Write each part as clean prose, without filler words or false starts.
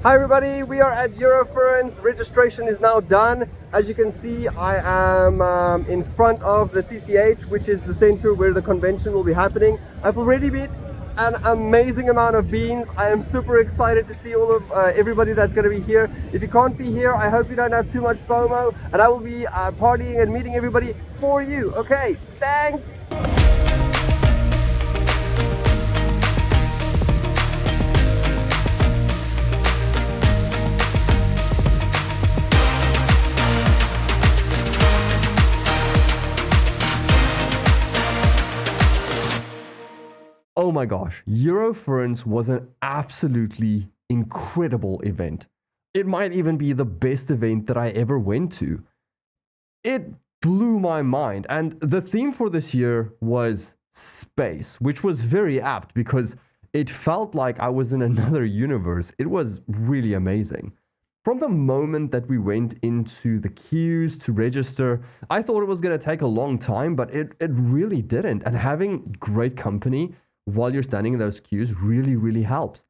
Hi everybody, we are at Eurofurence. Registration is now done. As you can see, I am in front of the CCH, which is the center where the convention will be happening. I've already met an amazing amount of beans. I am super excited to see all of everybody that's going to be here. If you can't be here, I hope you don't have too much FOMO, and I will be partying and meeting everybody for you. Okay, thanks. Oh my gosh, Eurofurence was an absolutely incredible event. It might even be the best event that I ever went to. It blew my mind. And the theme for this year was space, which was very apt because it felt like I was in another universe. It was really amazing. From the moment that we went into the queues to register, I thought it was going to take a long time, but it really didn't. And having great company while you're standing in those queues really helps.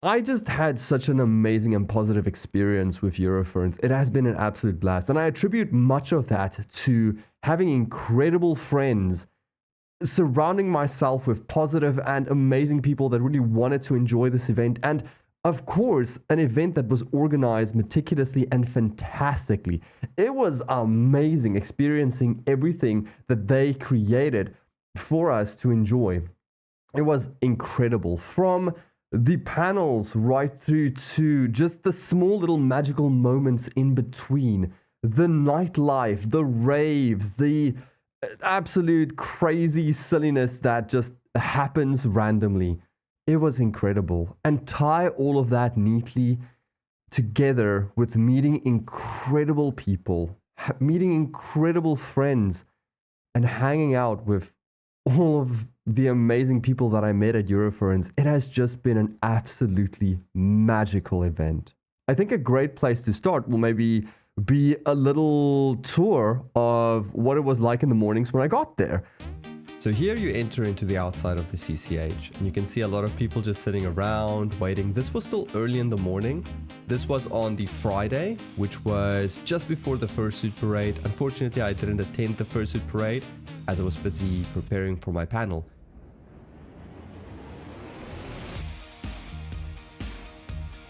I just had such an amazing and positive experience with Eurofurence. It has been an absolute blast. And I attribute much of that to having incredible friends, surrounding myself with positive and amazing people that really wanted to enjoy this event. And of course, an event that was organized meticulously and fantastically. It was amazing experiencing everything that they created for us to enjoy. It was incredible, from the panels right through to just the small little magical moments in between, the nightlife, the raves, the absolute crazy silliness that just happens randomly. It was incredible. And tie all of that neatly together with meeting incredible people, meeting incredible friends, and hanging out with all of the amazing people that I met at Eurofurence. It has just been an absolutely magical event. I think a great place to start will maybe be a little tour of what it was like in the mornings when I got there. So here you enter into the outside of the CCH, and you can see a lot of people just sitting around waiting. This was still early in the morning. This was on the Friday, which was just before the Fursuit parade. Unfortunately, I didn't attend the Fursuit parade as I was busy preparing for my panel.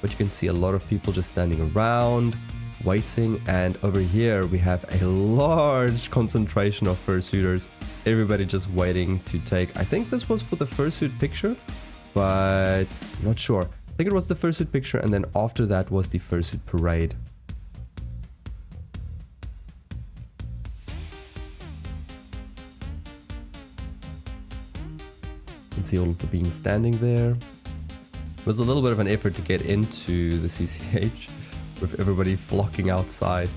But you can see a lot of people just standing around, waiting, and over here we have a large concentration of fursuiters. Everybody just waiting to take, I think this was for the Fursuit picture, but not sure. I think it was the Fursuit picture, and then after that was the Fursuit parade. You can see all of the beings standing there. It was a little bit of an effort to get into the CCH with everybody flocking outside.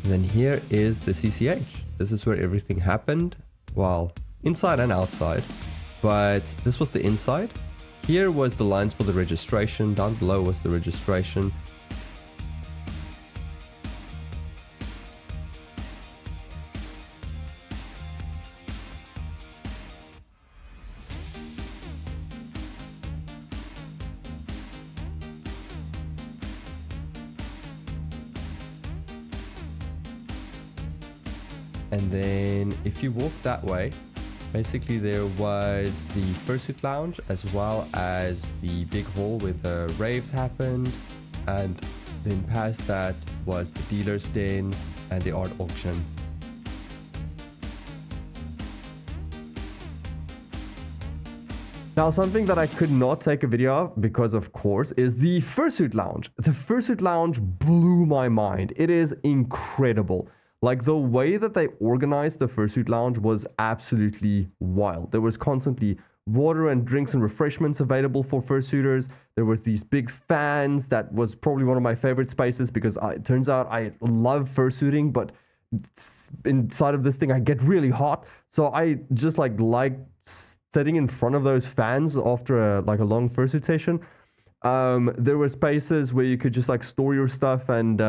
And then here is the CCH. This is where everything happened. Well, inside and outside. But this was the inside. Here was the lines for the registration. Down below was the registration. And then if you walk that way, basically there was the Fursuit lounge as well as the big hall where the raves happened, and then past that was the dealer's den and the art auction. Now, something that I could not take a video of because, of course, is the Fursuit lounge. The Fursuit lounge blew my mind. It is incredible. Like, the way that they organized the Fursuit lounge was absolutely wild. There was constantly water and drinks and refreshments available for fursuiters. There was these big fans. That was probably one of my favorite spaces because it turns out I love fursuiting, but inside of this thing I get really hot. So I just like sitting in front of those fans after a long fursuit session. There were spaces where you could just like store your stuff and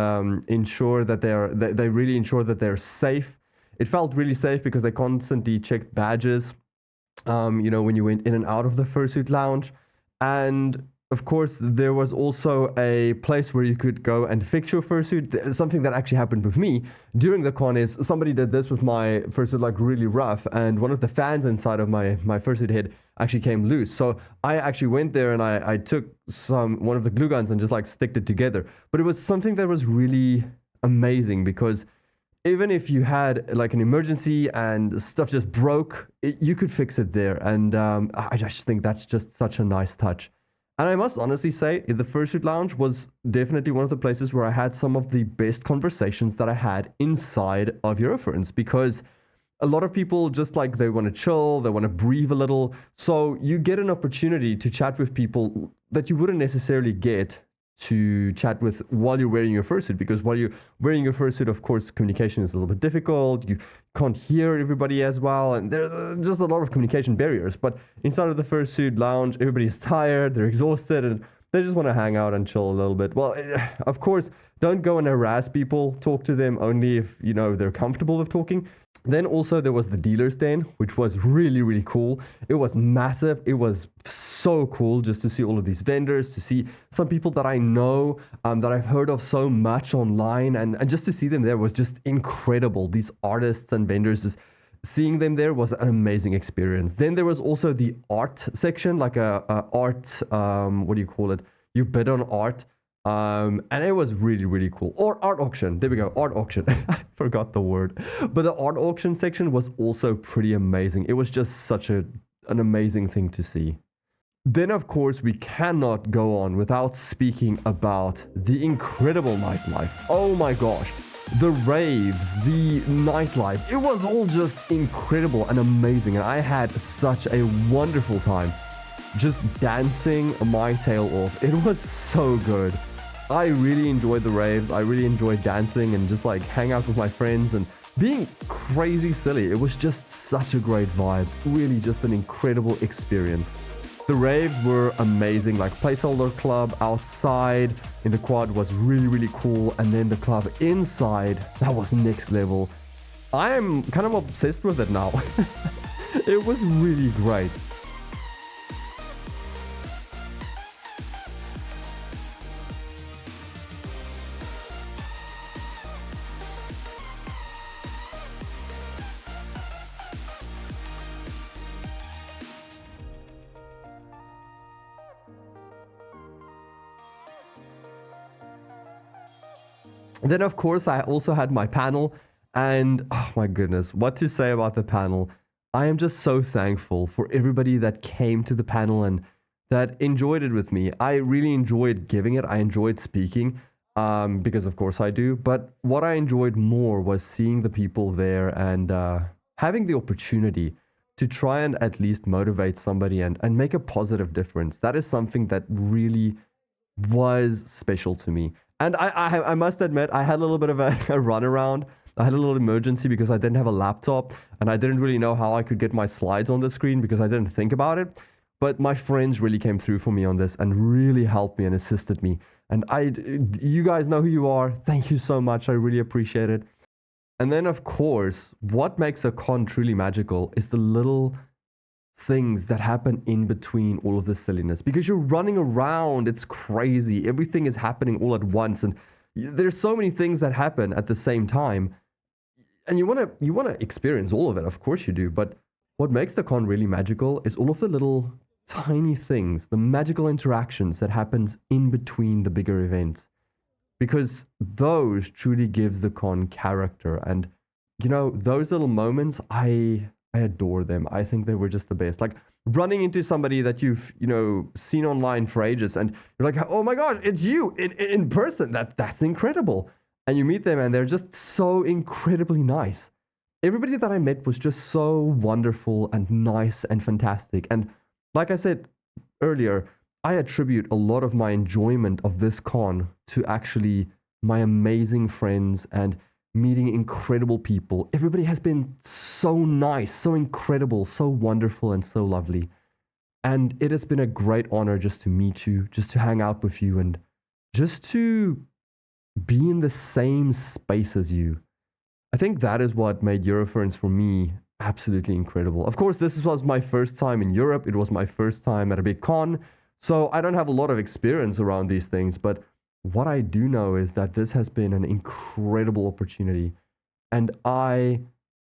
ensure that they really ensure that they're safe it felt really safe because they constantly checked badges, when you went in and out of the Fursuit lounge. And of course, there was also a place where you could go and fix your fursuit. Something that actually happened with me during the con is somebody did this with my fursuit, like really rough, and one of the fans inside of my fursuit head actually came loose. So I actually went there and I took one of the glue guns and just like sticked it together. But it was something that was really amazing because even if you had like an emergency and stuff just broke, you could fix it there. And I just think that's just such a nice touch. And I must honestly say, the Fursuit Lounge was definitely one of the places where I had some of the best conversations that I had inside of Eurofurence, because a lot of people just like they want to chill, they want to breathe a little. So you get an opportunity to chat with people that you wouldn't necessarily get to chat with while you're wearing your fursuit, because while you're wearing your fursuit, of course, communication is a little bit difficult. You can't hear everybody as well, and there's just a lot of communication barriers. But inside of the Fursuit Lounge, everybody's tired, they're exhausted, and they just want to hang out and chill a little bit. Well, of course, don't go and harass people. Talk to them only if they're comfortable with talking. Then also there was the dealer's den, which was really, really cool. It was massive. It was so cool just to see all of these vendors, to see some people that I know, that I've heard of so much online, and just to see them there was just incredible. These artists and vendors, just seeing them there was an amazing experience. Then there was also the art section, like a art, what do you call it? You bid on art. And it was really, really cool. Or art auction. There we go. Art auction. I forgot the word. But the art auction section was also pretty amazing. It was just such an amazing thing to see. Then, of course, we cannot go on without speaking about the incredible nightlife. Oh my gosh. The raves, the nightlife. It was all just incredible and amazing. And I had such a wonderful time just dancing my tail off. It was so good. I really enjoyed the raves. I really enjoyed dancing and just like hang out with my friends and being crazy silly. It was just such a great vibe. Really just an incredible experience. The raves were amazing, like Placeholder Club outside in the quad was really, really cool. And then the club inside, that was next level. I am kind of obsessed with it now. It was really great. Then, of course, I also had my panel, and oh my goodness, what to say about the panel. I am just so thankful for everybody that came to the panel and that enjoyed it with me. I really enjoyed giving it. I enjoyed speaking, because of course I do. But what I enjoyed more was seeing the people there and having the opportunity to try and at least motivate somebody and make a positive difference. That is something that really was special to me. And I must admit, I had a little bit of a runaround. I had a little emergency because I didn't have a laptop and I didn't really know how I could get my slides on the screen because I didn't think about it. But my friends really came through for me on this and really helped me and assisted me. And you guys know who you are. Thank you so much. I really appreciate it. And then, of course, what makes a con truly magical is the little things that happen in between all of the silliness, because you're running around. It's crazy. Everything is happening all at once, and there's so many things that happen at the same time, and you want to experience all of it. Of course you do. But what makes the con really magical is all of the little tiny things, the magical interactions that happens in between the bigger events, because those truly gives the con character. And those little moments, I adore them. I think they were just the best. Like running into somebody that you've, seen online for ages and you're like, oh my gosh, it's you in person. That's incredible. And you meet them and they're just so incredibly nice. Everybody that I met was just so wonderful and nice and fantastic. And like I said earlier, I attribute a lot of my enjoyment of this con to actually my amazing friends and meeting incredible people. Everybody has been so nice, so incredible, so wonderful, and so lovely. And it has been a great honor just to meet you, just to hang out with you, and just to be in the same space as you. I think that is what made Eurofurence for me absolutely incredible. Of course, this was my first time in Europe. It was my first time at a big con. So I don't have a lot of experience around these things. But what I do know is that this has been an incredible opportunity. And I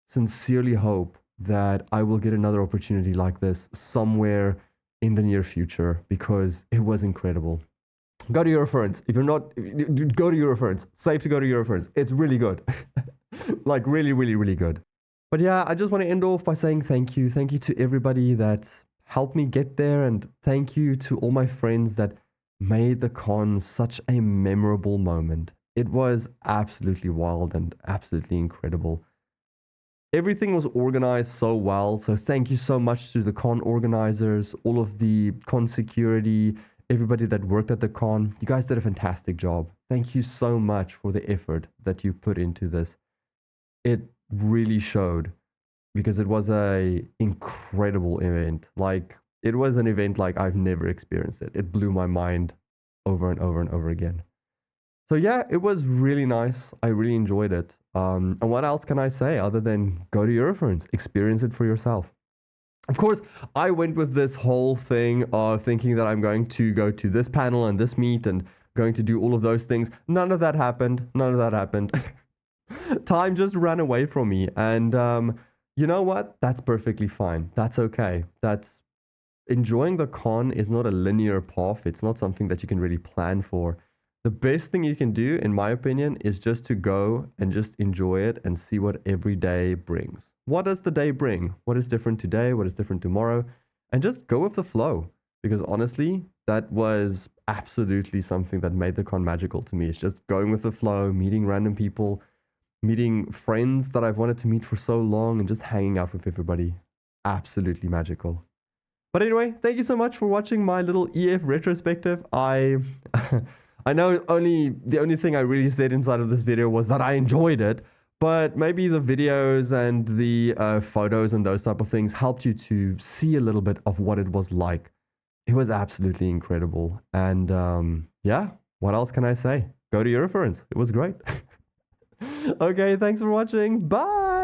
sincerely hope that I will get another opportunity like this somewhere in the near future because it was incredible. Go to Eurofurence. If you're not, go to Eurofurence. Safe to go to Eurofurence. It's really good. Like really, really, really good. But yeah, I just want to end off by saying thank you. Thank you to everybody that helped me get there. And thank you to all my friends that made the con such a memorable moment. It was absolutely wild and absolutely incredible. Everything was organized so well. So thank you so much to the con organizers, all of the con security, everybody that worked at the con. You guys did a fantastic job. Thank you so much for the effort that you put into this. It really showed because it was a incredible event. Like it was an event like I've never experienced it. It blew my mind over and over and over again. So yeah, it was really nice. I really enjoyed it. And what else can I say other than go to Eurofurence, experience it for yourself? Of course, I went with this whole thing of thinking that I'm going to go to this panel and this meet and going to do all of those things. None of that happened. None of that happened. Time just ran away from me. And you know what? That's perfectly fine. That's okay. That's enjoying the con is not a linear path. It's not something that you can really plan for. The best thing you can do, in my opinion, is just to go and just enjoy it and see what every day brings. What does the day bring? What is different today? What is different tomorrow? And just go with the flow. Because honestly, that was absolutely something that made the con magical to me. It's just going with the flow, meeting random people, meeting friends that I've wanted to meet for so long, and just hanging out with everybody. Absolutely magical. But anyway, thank you so much for watching my little EF retrospective. I know the only thing I really said inside of this video was that I enjoyed it, but maybe the videos and the photos and those type of things helped you to see a little bit of what it was like. It was absolutely incredible. And yeah, what else can I say? Go to Eurofurence. It was great. Okay, thanks for watching. Bye.